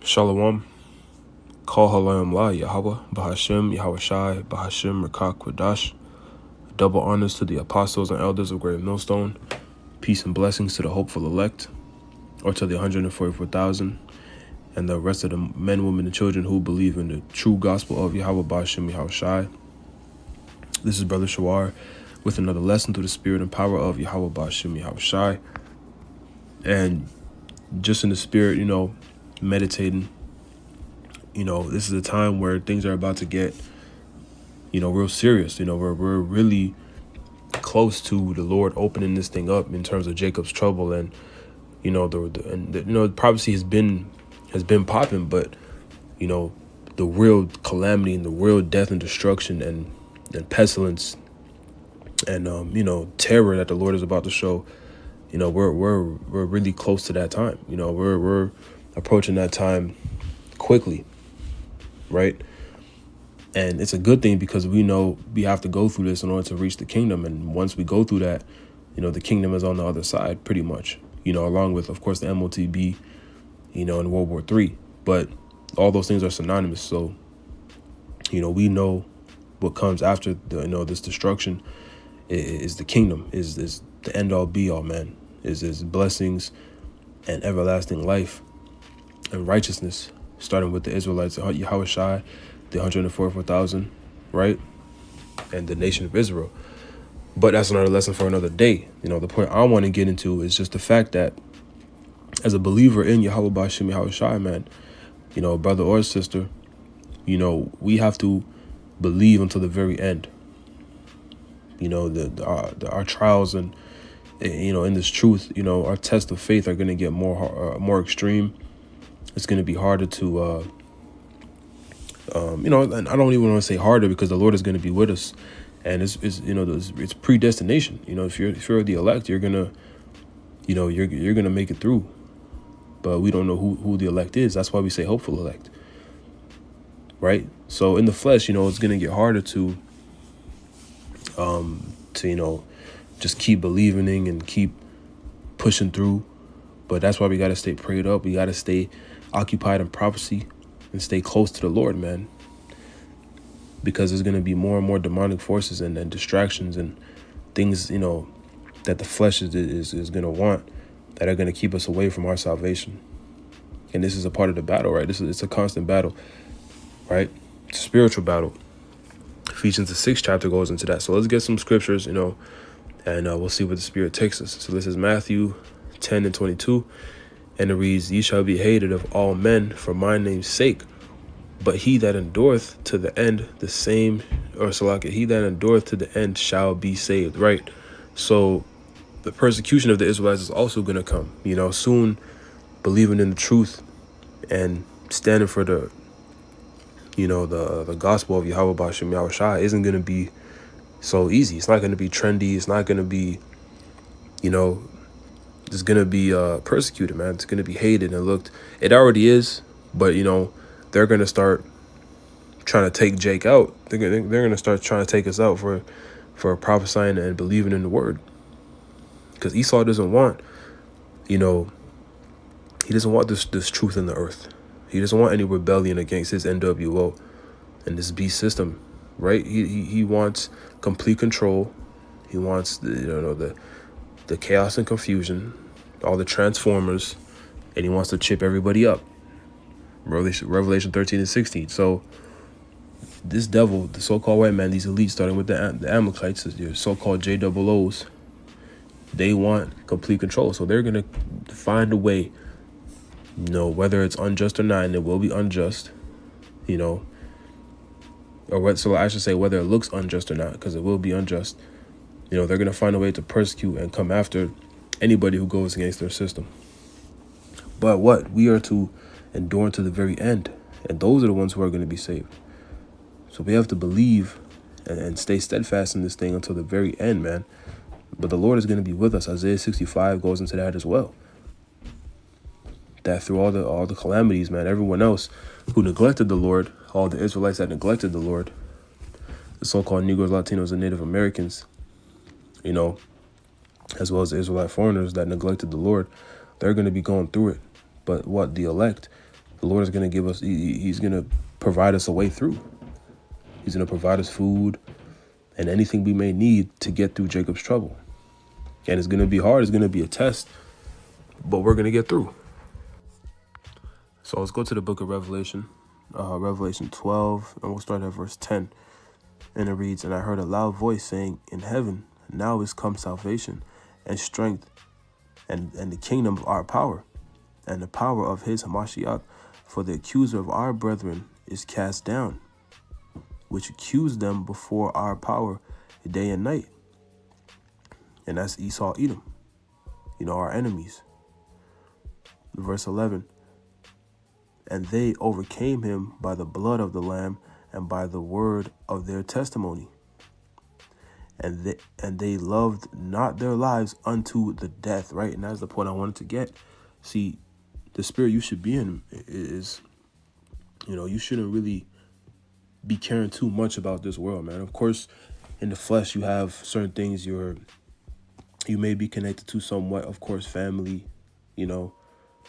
Shalom. Call Halayim La Yahweh, Bahashem, Yahweh Shai, Bahashem, Rakak, Quadash. Double honors to the apostles and elders of Great Millstone. Peace and blessings to the hopeful elect, or to the 144,000, and the rest of the men, women, and children who believe in the true gospel of Yahweh, Bahashem, Yahweh Shai. This is Brother Shawar with another lesson through the spirit and power of Yahweh, Bahashem, Yahweh Shai. And just in the spirit, meditating. This is a time where things are about to get, real serious. We're really close to the Lord opening this thing up in terms of Jacob's trouble, and the prophecy has been popping, but the real calamity and the real death and destruction and pestilence and terror that the Lord is about to show. We're really close to that time. We're approaching that time quickly. Right. And it's a good thing because we know we have to go through this in order to reach the kingdom. And once we go through that, the kingdom is on the other side pretty much, along with, of course, the MOTB, in World War III. But all those things are synonymous. So, we know what comes after this destruction is the kingdom, is the end all be all, man, is blessings and everlasting life and righteousness. Starting with the Israelites, Yahweh Shai, the 144,000, right? And the nation of Israel. But that's another lesson for another day. The point I want to get into is just the fact that as a believer in Yahweh B'Hashem Yahweh Shai, man, brother or sister, we have to believe until the very end. Our trials and, in this truth, our test of faith are going to get more extreme. It's going to be harder to, and I don't even want to say harder because the Lord is going to be with us, and it's predestination. If you're the elect, you're gonna, you're gonna make it through, but we don't know who the elect is. That's why we say hopeful elect, right? So in the flesh, it's going to get harder to just keep believing and keep pushing through, but that's why we got to stay prayed up. We got to stay occupied in prophecy and stay close to the Lord, man, because there's going to be more and more demonic forces and distractions and things, that the flesh is going to want, that are going to keep us away from our salvation. And this is a part of the battle, right? It's a constant battle, right? It's a spiritual battle. Ephesians, the 6th chapter, goes into that. So let's get some scriptures, and we'll see where the Spirit takes us. So this is Matthew 10:22. And it reads, "Ye shall be hated of all men for my name's sake, but he that endureth to the end, the same," or he that endureth to the end shall be saved, right? So the persecution of the Israelites is also going to come, soon. Believing in the truth and standing for the gospel of Yahweh B'Hashem Yahweh Shai isn't going to be so easy. It's not going to be trendy. It's not going to be, it's going to be persecuted, man. It's going to be hated and looked. It already is, but, they're going to start trying to take Jake out. They're going to start trying to take us out for prophesying and believing in the word. Because Esau doesn't want, he doesn't want this truth in the earth. He doesn't want any rebellion against his NWO and this beast system, right? He wants complete control. He wants the chaos and confusion, all the transformers, and he wants to chip everybody up. Revelation 13:16. So this devil, the so-called white man, these elites, starting with the Amalekites, your so-called JOOs, they want complete control. So they're going to find a way, whether it's unjust or not, and it will be unjust, so I should say whether it looks unjust or not, because it will be unjust. They're going to find a way to persecute and come after anybody who goes against their system. But we are to endure to the very end, and those are the ones who are going to be saved. So we have to believe and stay steadfast in this thing until the very end, man. But the Lord is going to be with us. Isaiah 65 goes into that as well. That through all the calamities, man, everyone else who neglected the Lord, all the Israelites that neglected the Lord, the so-called Negros, Latinos, and Native Americans, as well as the Israelite foreigners that neglected the Lord, they're going to be going through it. But the elect, The Lord is going to give us, he's going to provide us a way through. He's going to provide us food and anything we may need to get through Jacob's trouble. And it's going to be hard. It's going to be a test, but we're going to get through. So let's go to the book of Revelation, Revelation 12, and we'll start at verse 10. And it reads, "And I heard a loud voice saying in heaven, now is come salvation and strength and the kingdom of our power and the power of his Hamashiach. For the accuser of our brethren is cast down, which accused them before our power day and night." And that's Esau, Edom, our enemies. Verse 11, "And they overcame him by the blood of the Lamb and by the word of their testimony. And they loved not their lives unto the death," right? And that's the point I wanted to get. See, the spirit you should be in is, you shouldn't really be caring too much about this world, man. Of course, in the flesh, you have certain things you may be connected to somewhat. Of course, family,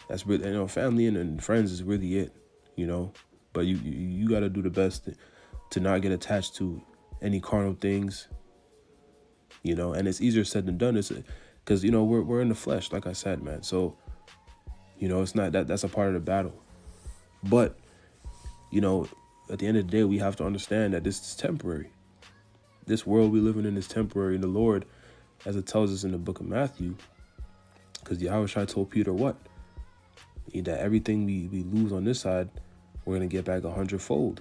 that's really, family and friends is really it, But you got to do the best to not get attached to any carnal things, And it's easier said than done. It's because we're in the flesh, like I said, man. So it's not that's a part of the battle. But at the end of the day, we have to understand that this is temporary. This world we live in is temporary, and the Lord, as it tells us in the book of Matthew, because Yahushua told Peter what? That everything we lose on this side, we're going to get back 100-fold.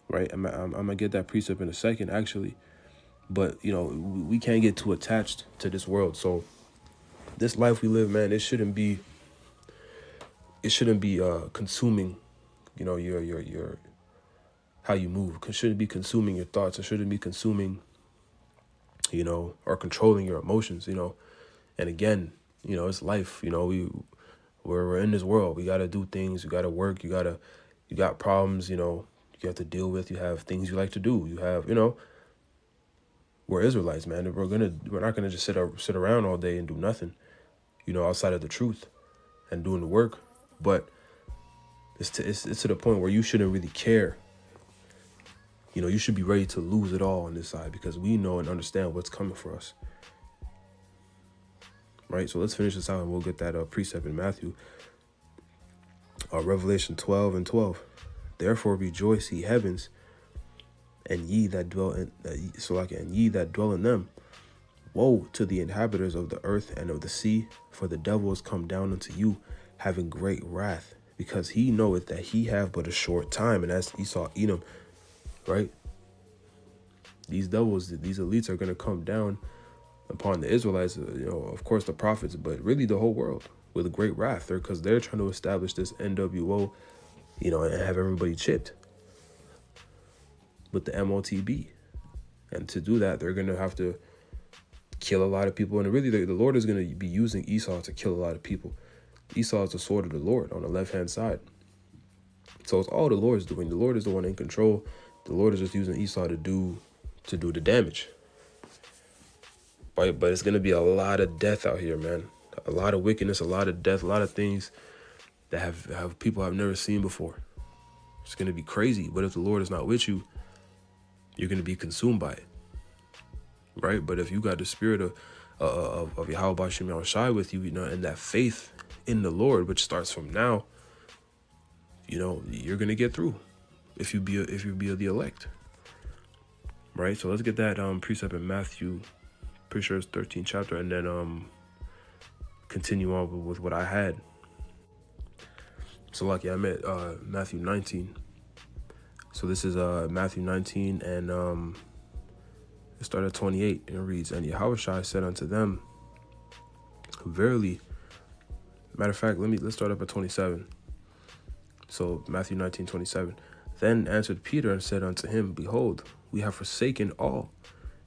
Right? I'm going to get that precept in a second, actually. But, we can't get too attached to this world. So this life we live, man, it shouldn't be consuming, your how you move. It shouldn't be consuming your thoughts. It shouldn't be consuming, or controlling your emotions, And again, it's life. We're in this world. We got to do things. You got to work. You got problems, you have to deal with. You have things you like to do. You have, we're Israelites, man. We're not gonna just sit around all day and do nothing, outside of the truth and doing the work. But it's to the point where you shouldn't really care. You should be ready to lose it all on this side, because we know and understand what's coming for us. Right, so let's finish this out and we'll get that precept in Matthew. Revelation 12 and 12. "Therefore rejoice, ye heavens, and ye that dwell in them. Woe to the inhabitants of the earth and of the sea, for the devil is come down unto you, having great wrath, because he knoweth that he have but a short time." And that's Esau, Edom, right? These devils, these elites are going to come down upon the Israelites, of course the prophets, but really the whole world with a great wrath, because they're trying to establish this NWO, and have everybody chipped with the MOTB. And to do that, they're going to have to kill a lot of people. And really, the Lord is going to be using Esau to kill a lot of people. Esau is the sword of the Lord on the left-hand side. So it's all the Lord's doing. The Lord is the one in control. The Lord is just using Esau to do the damage. Right? But it's going to be a lot of death out here, man. A lot of wickedness, a lot of death, a lot of things that have people have never seen before. It's going to be crazy. But if the Lord is not with you, you're going to be consumed by it. Right? But if you got the spirit of Yahweh Bashim Yahushai with you, and that faith in the Lord, which starts from now, you're going to get through if you be the elect. Right? So let's get that precept in Matthew, pretty sure it's 13th chapter, and then continue on with what I had. So lucky I'm at Matthew 19. So this is Matthew 19, and it started at 28, and it reads, "And Yahushua said unto them, Verily," matter of fact, let's start up at 27. So Matthew 19:27. "Then answered Peter and said unto him, Behold, we have forsaken all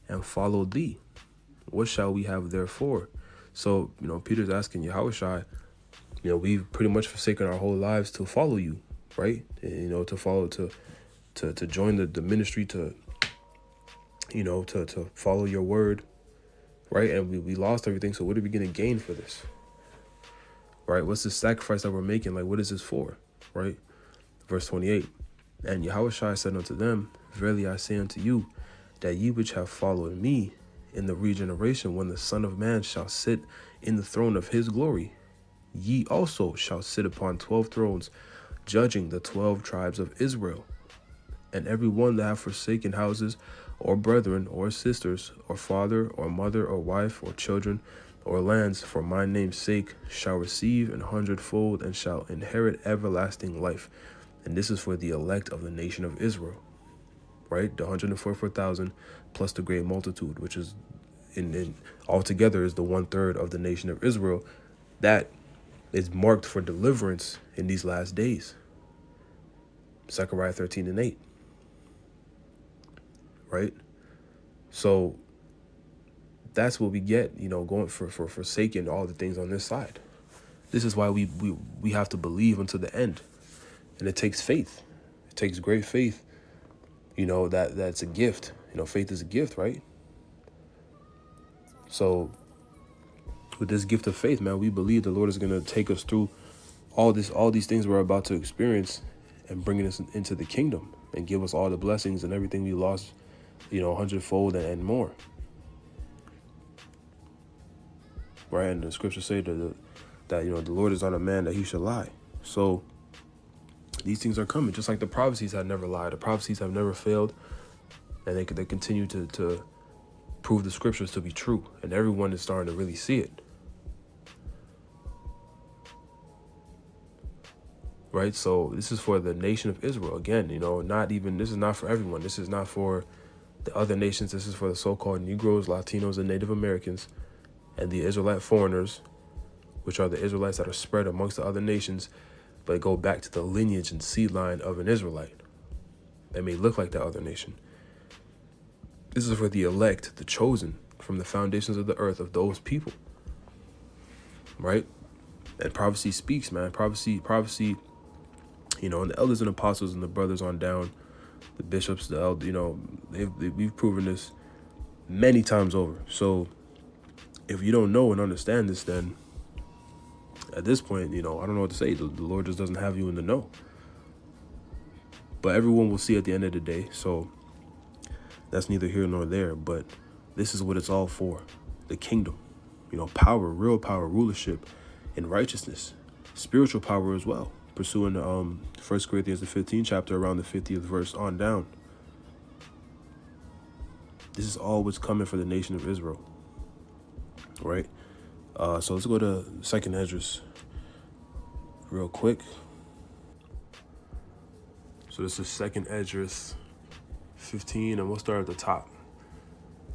and followed thee. What shall we have therefore?" So, Peter's asking Yahushua, we've pretty much forsaken our whole lives to follow you, right? And, to follow, to join the ministry, to follow your word, right? And we lost everything. So what are we going to gain for this? right? What's the sacrifice that we're making? Like, what is this for, right? Verse 28, and Yahushua said unto them, verily I say unto you, that ye which have followed me in the regeneration, when the Son of Man shall sit in the throne of his glory, ye also shall sit upon 12 thrones, judging the 12 tribes of Israel. And every one that have forsaken houses, or brethren, or sisters, or father, or mother, or wife, or children, or lands, for my name's sake, shall receive an hundredfold, and shall inherit everlasting life. And this is for the elect of the nation of Israel, right? The 144,000 plus the great multitude, which is in altogether is the 1/3 of the nation of Israel that is marked for deliverance in these last days. Zechariah 13:8. Right? So that's what we get, going for forsaking all the things on this side. This is why we have to believe unto the end. And it takes faith. It takes great faith, that's a gift. Faith is a gift, right? So with this gift of faith, man, we believe the Lord is going to take us through all these things we're about to experience and bringing us into the kingdom and give us all the blessings and everything we lost, 100-fold and more. Right? And the scriptures say that the Lord is not a man that he should lie. So these things are coming, just like the prophecies have never lied. The prophecies have never failed, and they continue to prove the scriptures to be true, and everyone is starting to really see it. Right? So this is for the nation of Israel. Again, this is not for everyone. This is not for the other nations. This is for the so-called Negros, Latinos, and Native Americans, and the Israelite foreigners, which are the Israelites that are spread amongst the other nations, but go back to the lineage and seed line of an Israelite. They may look like the other nation. This is for the elect, the chosen from the foundations of the earth of those people. Right? And prophecy speaks, man. Prophecy, and the elders and apostles and the brothers on down, the bishops, the elders, we've proven this many times over. So if you don't know and understand this, then at this point, I don't know what to say. The Lord just doesn't have you in the know. But everyone will see at the end of the day. So that's neither here nor there. But this is what it's all for. The kingdom, power, real power, rulership, and righteousness, spiritual power as well. Pursuing 1 Corinthians the 15th chapter around the 50th verse on down. This is all what's coming for the nation of Israel. Right? So let's go to 2nd Esdras real quick. So this is 2nd Esdras 15, and we'll start at the top.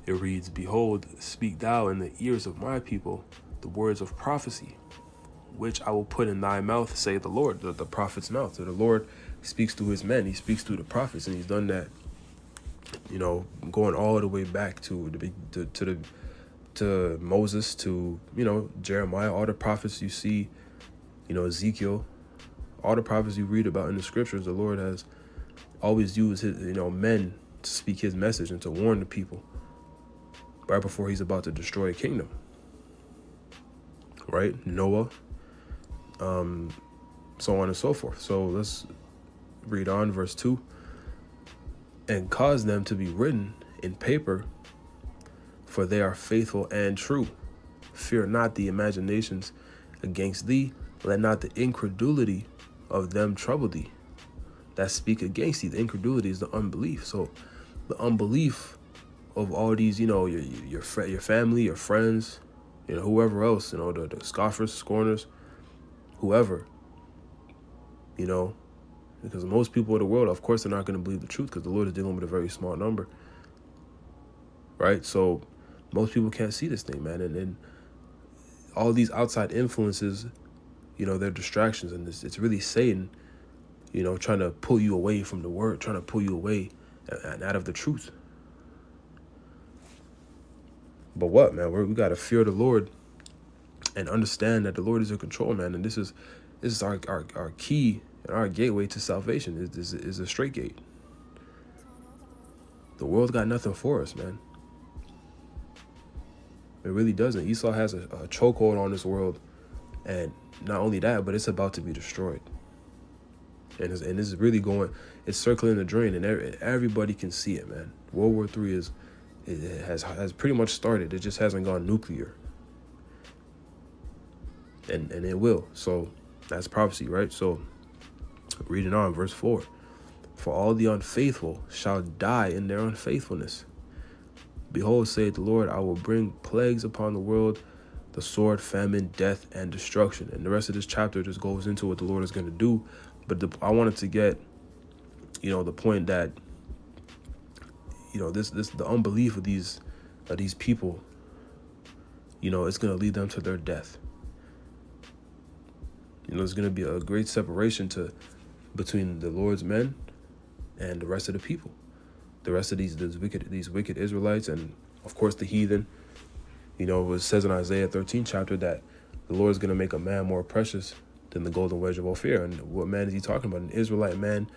It reads, behold, speak thou in the ears of my people the words of prophecy, which I will put in thy mouth, say the Lord, the prophet's mouth. So the Lord speaks through his men. He speaks through the prophets, and he's done that, going all the way back to Moses, to, Jeremiah, all the prophets you see, Ezekiel, all the prophets you read about in the scriptures. The Lord has always used his, men to speak his message and to warn the people right before he's about to destroy a kingdom. Right? Noah, so on and so forth. So let's read on, verse 2. And cause them to be written in paper, for they are faithful and true. Fear not the imaginations against thee. Let not the incredulity of them trouble thee that speak against thee. The incredulity is the unbelief. So the unbelief of all these, your family, your friends, whoever else, the scoffers, scorners, whoever, because most people in the world, of course, they're not going to believe the truth, because the Lord is dealing with a very small number. Right? So most people can't see this thing, man. And all these outside influences, they're distractions, and it's really Satan, trying to pull you away from the word, trying to pull you away and out of the truth. But what, man? We got to fear the Lord and understand that the Lord is in control, man. And this is our key and our gateway to salvation. Is a straight gate. The world got nothing for us, man. It really doesn't. Esau has a chokehold on this world And not only that, but it's about to be destroyed. And this is really going, it's circling the drain, and everybody can see it, man. World War III has pretty much started. It just hasn't gone nuclear. And it will. So that's prophecy, right? So reading on, verse 4. For all the unfaithful shall die in their unfaithfulness. Behold, saith the Lord, I will bring plagues upon the world, the sword, famine, death, and destruction. And the rest of this chapter just goes into what the Lord is going to do. But I wanted to get, the point that, the unbelief of these people, it's going to lead them to their death. There's going to be a great separation between the Lord's men and the rest of the people, the rest of these wicked Israelites, and of course the heathen. It says in Isaiah 13 chapter that the Lord is going to make a man more precious than the golden wedge of Ophir. And what man is he talking about? An Israelite man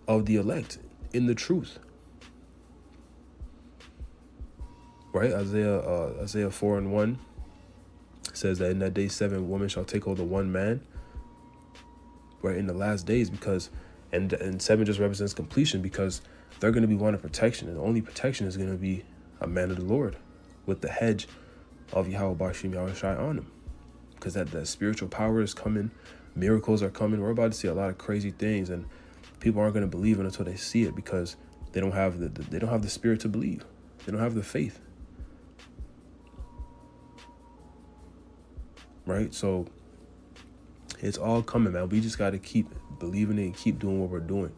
of the elect in the truth. Right? Isaiah 4:1 says that in that day 7 women shall take hold of one man. Right, in the last days, because and 7 just represents completion, because they're going to be wanting protection, and the only protection is going to be a man of the Lord with the hedge of Yahweh Bashim Yahushai on him, because that spiritual power is coming, miracles are coming. We're about to see a lot of crazy things, and people aren't going to believe it until they see it, because they don't have the spirit to believe. They don't have the faith. Right, so it's all coming, man. We just got to keep believing it and keep doing what we're doing.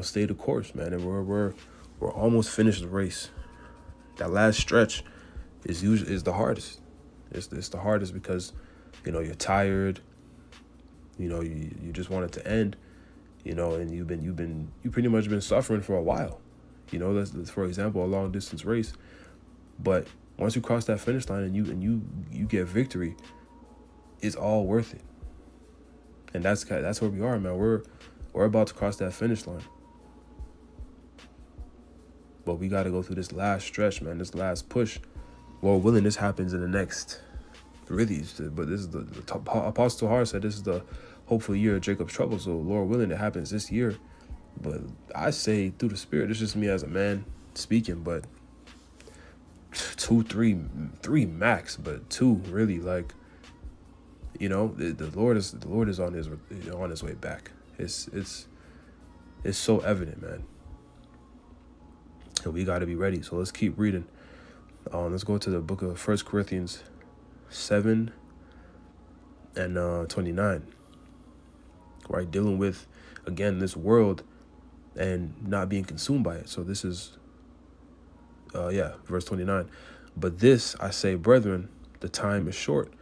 Stay the course, man. And we're almost finished the race. That last stretch is the hardest. It's the hardest because, you're tired. You just want it to end. And you've pretty much been suffering for a while. That's for example a long distance race. But once you cross that finish line and you get victory, it's all worth it. And that's where we are, man. We're about to cross that finish line. But we got to go through this last stretch, man, this last push. Lord willing, this happens in the next, really, but this is the Apostle Har said this is the hopeful year of Jacob's trouble. So Lord willing, it happens this year. But I say through the Spirit, it's just me as a man speaking, but 2, 3 max, but 2 really, like, the Lord is on his way back. It's so evident, man. And we got to be ready. So let's keep reading. Let's go to the book of 1 Corinthians 7 and 29. Right, dealing with again this world and not being consumed by it. So this is verse 29. But this I say, brethren, the time is short.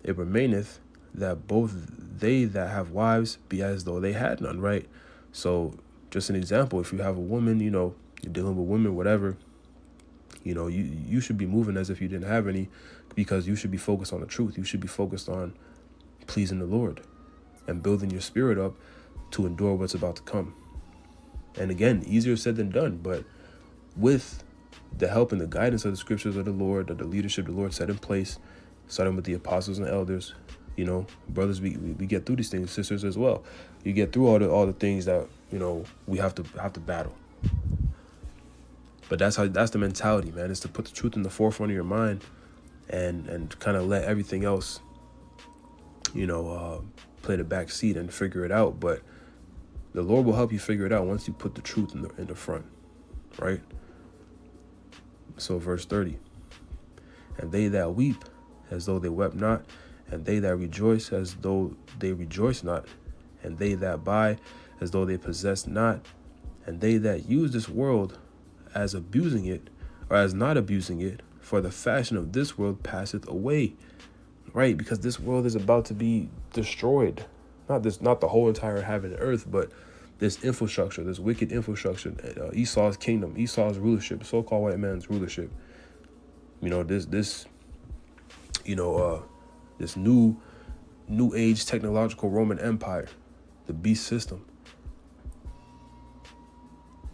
It remaineth that both they that have wives be as though they had none, right? So just an example, if you have a woman, you're dealing with women, whatever, you should be moving as if you didn't have any, because you should be focused on the truth. You should be focused on pleasing the Lord and building your spirit up to endure what's about to come. And again, easier said than done, but with the help and the guidance of the scriptures of the Lord, of the leadership the Lord set in place, starting with the apostles and elders, brothers, we get through these things, sisters as well. You get through all the things that, we have to battle. But that's the mentality, man, is to put the truth in the forefront of your mind and kind of let everything else, play the back seat and figure it out. But the Lord will help you figure it out once you put the truth in the front, right? So verse 30, and they that weep as though they wept not, and they that rejoice as though they rejoice not, and they that buy as though they possess not, and they that use this world as abusing it, or as not abusing it, for the fashion of this world passeth away. Right, because this world is about to be destroyed. Not the whole entire heaven and earth, but this infrastructure, this wicked infrastructure, Esau's kingdom, Esau's rulership, so-called white man's rulership. This new age technological Roman Empire, the beast system.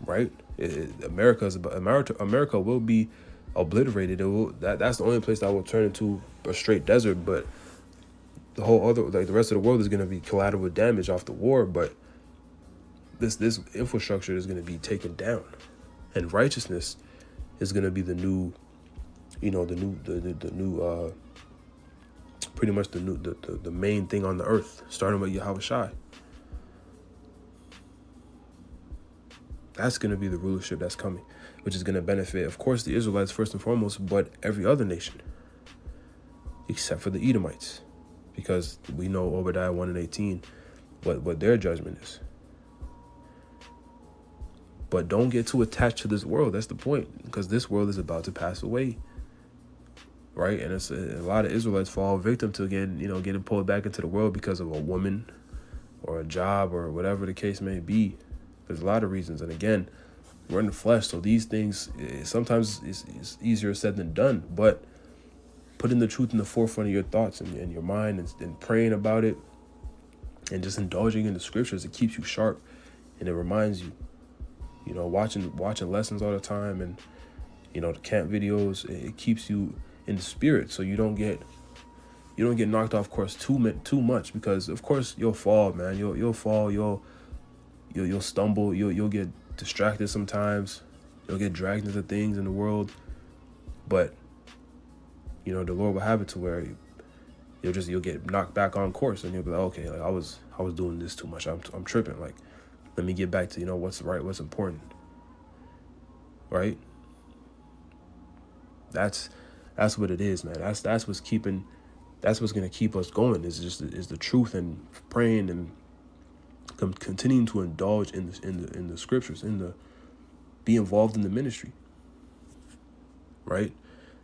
Right, America will be obliterated. That's the only place that will turn into a straight desert. But the whole other, like the rest of the world is going to be collateral damage off the war, but this infrastructure is going to be taken down, and righteousness is going to be the new, you know, the new pretty much the main thing on the earth, starting with Yahushua. That's going to be the rulership that's coming, which is going to benefit, of course, the Israelites first and foremost, but every other nation, except for the Edomites, because we know Obadiah 1:18 what their judgment is. But don't get too attached to this world. That's the point, because this world is about to pass away, right? And it's a lot of Israelites fall victim to, again, you know, getting pulled back into the world because of a woman or a job or whatever the case may be. There's a lot of reasons. And again, we're in the flesh, so these things sometimes it's easier said than done. But putting the truth in the forefront of your thoughts and your mind, and praying about it, and just indulging in the scriptures, it keeps you sharp, and it reminds you. You know, watching lessons all the time, and, you know, the camp videos, it keeps you in the spirit, so you don't get knocked off course too much, because of course you'll fall, man. You'll fall. You'll stumble. You'll get distracted sometimes. You'll get dragged into things in the world, but, you know, the Lord will have it to where you'll get knocked back on course, and you'll be like, okay, like I was doing this too much. I'm tripping. Like, let me get back to, you know, what's right, what's important, right? That's what it is, man. That's what's gonna keep us going. Is the truth, and praying, and continuing to indulge in the scriptures, be involved in the ministry, right?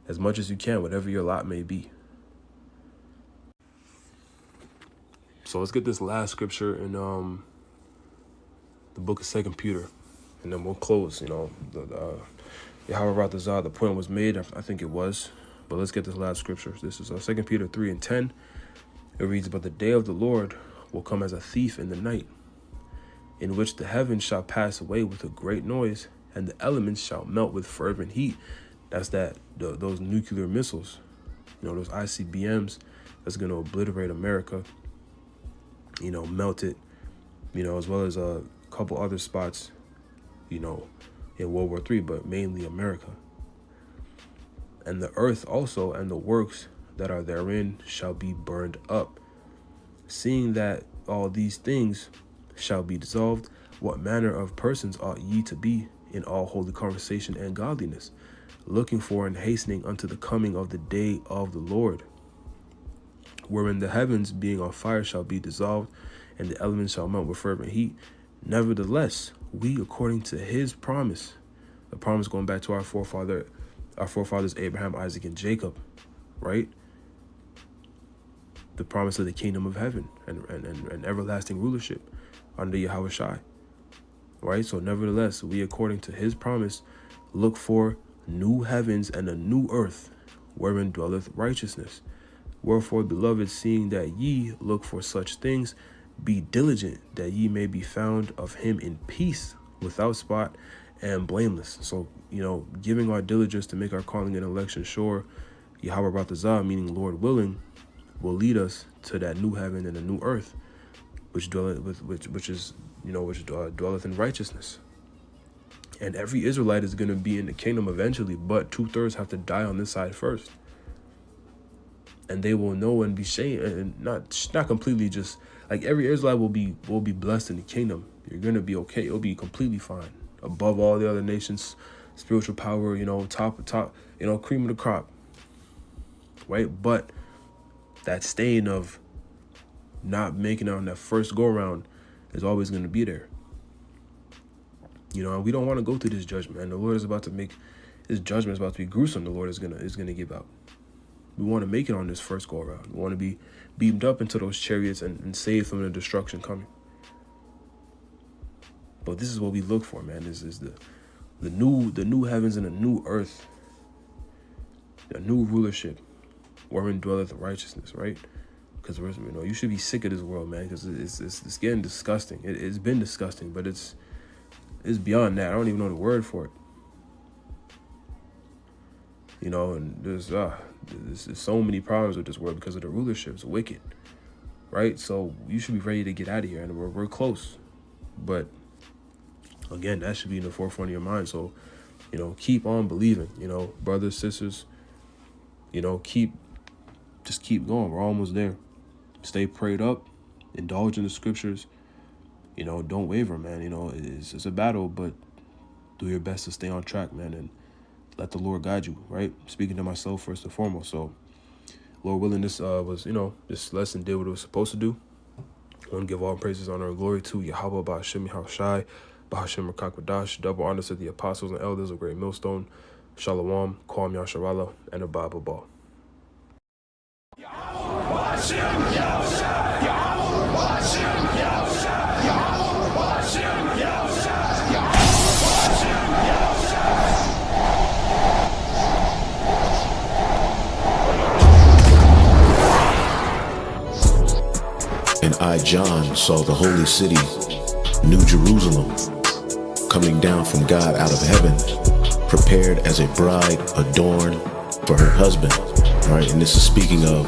As much as you can, whatever your lot may be. So let's get this last scripture in the book of 2 Peter, and then we'll close. You know, the point was made, I think it was, but let's get this last scripture. This is 2 Peter 3:10. It reads, "But the day of the Lord will come as a thief in the night, in which the heavens shall pass away with a great noise, and the elements shall melt with fervent heat." That's those nuclear missiles, you know, those ICBMs that's going to obliterate America, you know, melt it, you know, as well as a couple other spots, you know, in World War III, but mainly America. "And the earth also and the works that are therein shall be burned up. Seeing that all these things shall be dissolved, what manner of persons ought ye to be in all holy conversation and godliness, looking for and hastening unto the coming of the day of the Lord, wherein the heavens being on fire shall be dissolved, and the elements shall melt with fervent heat. Nevertheless, we, according to his promise," the promise going back to our forefathers Abraham, Isaac, and Jacob, right? The promise of the kingdom of heaven and everlasting rulership under Yahushua, right? So nevertheless, we, according to his promise, look for new heavens and a new earth, wherein dwelleth righteousness. Wherefore, beloved, seeing that ye look for such things, be diligent that ye may be found of him in peace, without spot and blameless. So, you know, giving our diligence to make our calling and election sure, Yahweh Ratazah, meaning Lord willing, will lead us to that new heaven and a new earth, which dwelleth in righteousness. And every Israelite is going to be in the kingdom eventually, but 2/3 have to die on this side first. And they will know and be shamed, and not completely, just like every Israelite will be blessed in the kingdom. You're going to be okay. It'll be completely fine. Above all the other nations, spiritual power, you know, top, you know, cream of the crop, right? But that stain of not making it on that first go around is always going to be there. You know, and we don't want to go through this judgment. And the Lord is about to make, his judgment is about to be gruesome. The Lord is gonna give out. We want to make it on this first go around. We want to be beamed up into those chariots and saved from the destruction coming. But this is what we look for, man. This is the new heavens and the new earth, the new rulership, wherein dwelleth righteousness, right? Because you should be sick of this world, man, because it's getting disgusting. It's been disgusting, but it's beyond that. I don't even know the word for it. You know, and there's so many problems with this world because of the rulership. It's wicked. right? So you should be ready to get out of here, and we're close. But again, that should be in the forefront of your mind. So, you know, keep on believing, you know, brothers, sisters, you know, just keep going. We're almost there. Stay prayed up, indulge in the scriptures, you know, don't waver, man. You know, it's a battle, but do your best to stay on track, man, and let the Lord guide you, right? Speaking to myself first and foremost. So, Lord willing, this was, you know, this lesson did what it was supposed to do. I want to give all praises, honor, and glory to Yahweh, Bahashim, Yahushai, Bahashim, Rakakwadash, double honors to the apostles and elders of Great Millstone, Shalom, Kwam Yasharala, and the Bible Ball. And I, John, saw the holy city, New Jerusalem, coming down from God out of heaven, prepared as a bride adorned for her husband. All right, and this is speaking of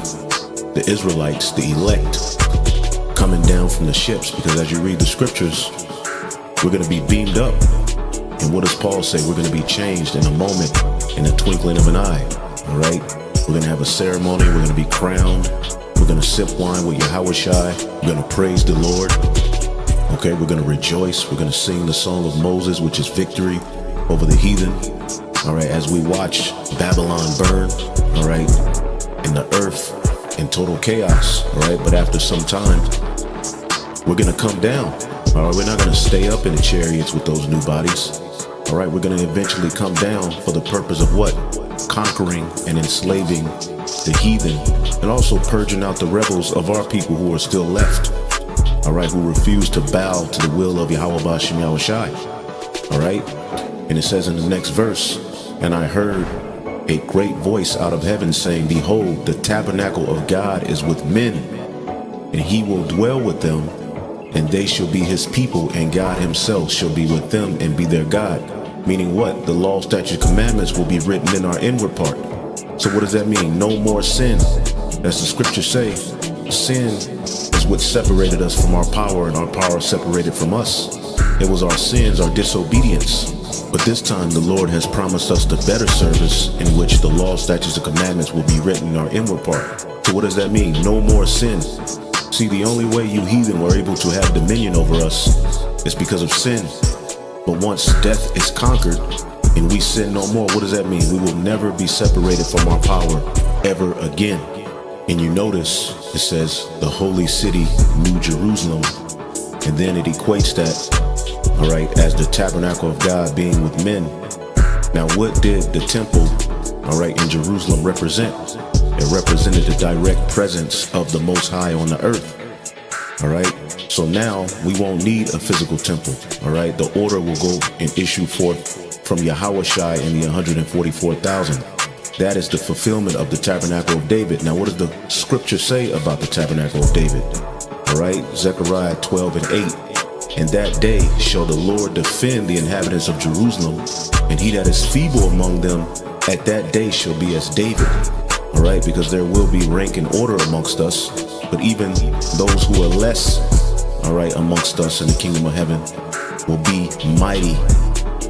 the Israelites, the elect, coming down from the ships, because as you read the scriptures, we're going to be beamed up. And what does Paul say? We're going to be changed in a moment, in a twinkling of an eye. All right, we're going to have a ceremony. We're going to be crowned. We're going to sip wine with Yahushai. We're going to praise the Lord. Okay, we're going to rejoice. We're going to sing the song of Moses, which is victory over the heathen. All right, as we watch Babylon burn, all right, and the earth in total chaos, all right, but after some time, we're going to come down. All right, we're not going to stay up in the chariots with those new bodies. All right, we're going to eventually come down for the purpose of what? Conquering and enslaving the heathen, and also purging out the rebels of our people who are still left, all right, who refuse to bow to the will of Yahweh Bashim Yahushai, all right? And it says in the next verse, and I heard a great voice out of heaven saying, behold, the tabernacle of God is with men, and he will dwell with them, and they shall be his people, and God himself shall be with them and be their God. Meaning what? The law, statutes, commandments will be written in our inward part. So what does that mean? No more sin. As the scriptures say, sin is what separated us from our power, and our power separated from us. It was our sins, our disobedience. But this time the Lord has promised us the better service, in which the law, statutes, and commandments will be written in our inward part. So what does that mean? No more sin. See, the only way you heathen were able to have dominion over us is because of sin. But once death is conquered and we sin no more, what does that mean? We will never be separated from our power ever again. And you notice it says the holy city, New Jerusalem, and then it equates that, all right, as the tabernacle of God being with men. Now, what did the temple, all right, in Jerusalem represent? It represented the direct presence of the Most High on the earth. All right, so now we won't need a physical temple. All right, the order will go and issue forth from Yahushai and the 144,000. That is the fulfillment of the tabernacle of David. Now, what does the scripture say about the tabernacle of David? All right, Zechariah 12 and 8. And that day shall the Lord defend the inhabitants of Jerusalem, and he that is feeble among them at that day shall be as David. All right, because there will be rank and order amongst us, but even those who are less, all right, amongst us in the kingdom of heaven will be mighty.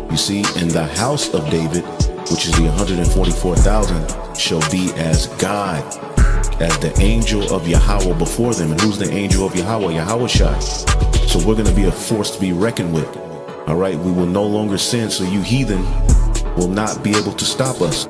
You see, in the house of David, which is the 144,000, shall be as God, as the angel of Yahweh before them. And who's the angel of Yahweh? Yahushai. So we're going to be a force to be reckoned with. All right, we will no longer sin, so you heathen will not be able to stop us.